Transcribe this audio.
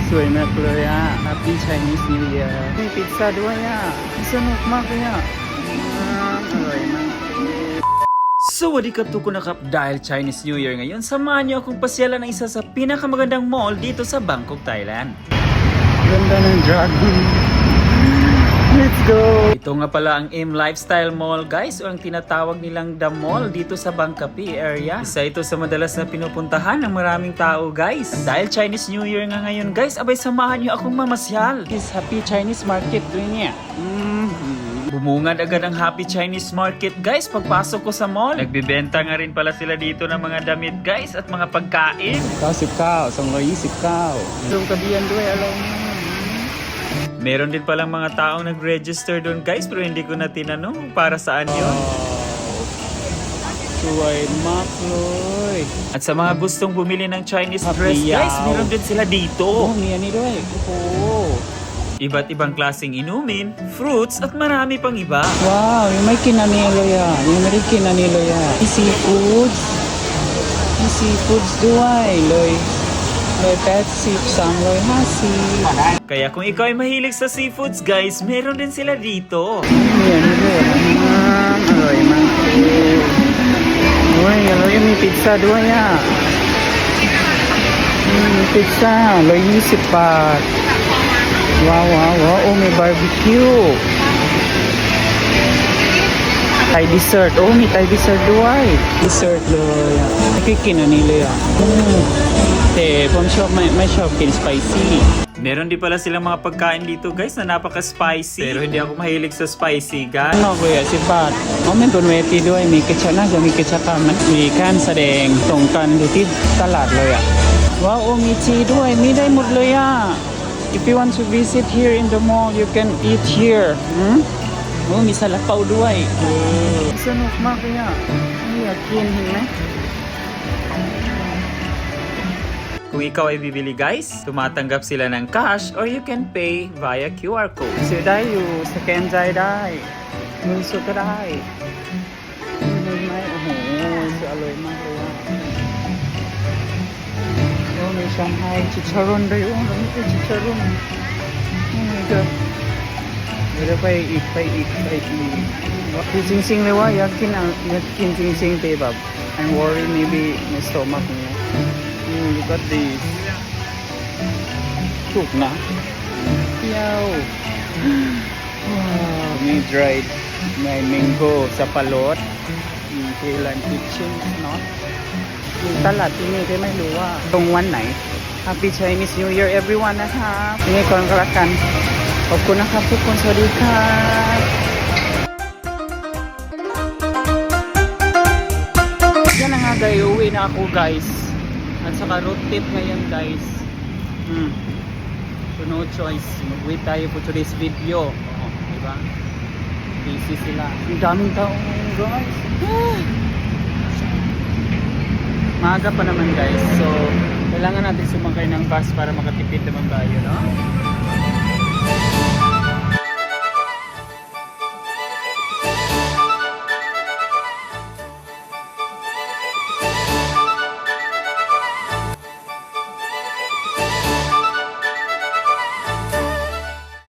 สวยมากเลยอ่ะ Happy Chinese New Year มีพิซซ่าด้วยอ่ะสนุกมากเลยอ่ะอร่อยมาก สวัสดีครับทุกคนนะครับdahil Chinese New Year ngayon samahan niyo akong pasyalan ng isa sa pinakamagandang mall dito sa Bangkok, Thailand. Ganda ng dragon. Let's go! Ito nga pala ang M Lifestyle Mall guys, o ang tinatawag nilang The Mall dito sa Bangkapi area. Isa ito sa madalas na pinupuntahan ng maraming tao guys. Dahil Chinese New Year nga ngayon guys, abay samahan niyo akong mamasyal. This Happy Chinese Market doon niya. Bumungad agad ang Happy Chinese Market guys pagpasok ko sa mall. Nagbibenta nga rin pala sila dito ng mga damit guys at mga pagkain. 99, 229. Yung kabiyan doon, alam mo. Meron din palang mga taong nag-register doon guys pero hindi ko na tinanong para saan yun. Suway makloy. At sa mga gustong bumili ng Chinese dress guys, meron din sila dito. Oh, miyan ni doy. Iba't ibang klaseng inumin, fruits at marami pang iba. Wow, yung may kinanilo yan. Yung may kinanilo yan. Seafoods. Yung seafoods duway, loy. Loy pet sip sang loy hasi. Kaya kung ikaw ay mahilig sa seafoods guys, meron din sila dito. Yan, aloy man. Uy, aloy may pizza duway ya. Pizza, loy 20 baht. Wow, wow, wow. Oh, may barbecue. Thai dessert. Oh, may Thai dessert duway. Dessert loy. Nakikinan nila yan.ผมชอบไม่ชอบกิน spicy. Meron din pala silang mga pagkain dito guys na napaka-spicy. Pero hindi ako mahilig sa spicy guys. Ano ko yan? 10 บาท อ๋อมันเป็นเวทีด้วยมีกิจน่าจะมีกิจกรรมมันมีการแสดงตรงกันอยู่ที่ตลาดเลยอ่ะว้าวโอ้มีจีด้วยมีได้หมดเลยอ่ะ If you want to visit here in the mall you can eat here. โอ้มีซาลาเปาด้วยสนุกมากเลยอ่ะอยากกินเห็นไหมKung ikaw ay bibili guys, tumatanggap sila ng cash or you can pay via QR code. ซื้อได้อยู่สแกนจ่ายได้มือสดก็ได้มือไม่โอ้โหสวยอร่อยมากเลยอ่ะโอ้มีชังไฮชิชารุนด้วยโอ้มีชิชารุนนี่ก็เดี๋ยวไปอีกคือจริงๆเลยว่าอยากกินจริงๆแต่แบบ I'm worried maybe my stomach เนี่ยLook at this ถูกนะเที่ยวว้าวมี dried ใน mango สับปะรดมีเทลันคิทเช่นเนาะมีตลาดที่นี่ที่ไม่รู้ว่าตรงวันไหน Happy Chinese New Year everyone นะครับที่นี่ก่อนก็แล้วกันขอบคุณนะครับทุกคนสวัสดีครับyan na nga guys uwi na ako guys at saka road trip ngayon guys so no choice mag-wait tayo for today's video diba busy sila ang daming taong guys maaga pa naman guys so kailangan natin sumakay ng bus para makatipid naman tayo no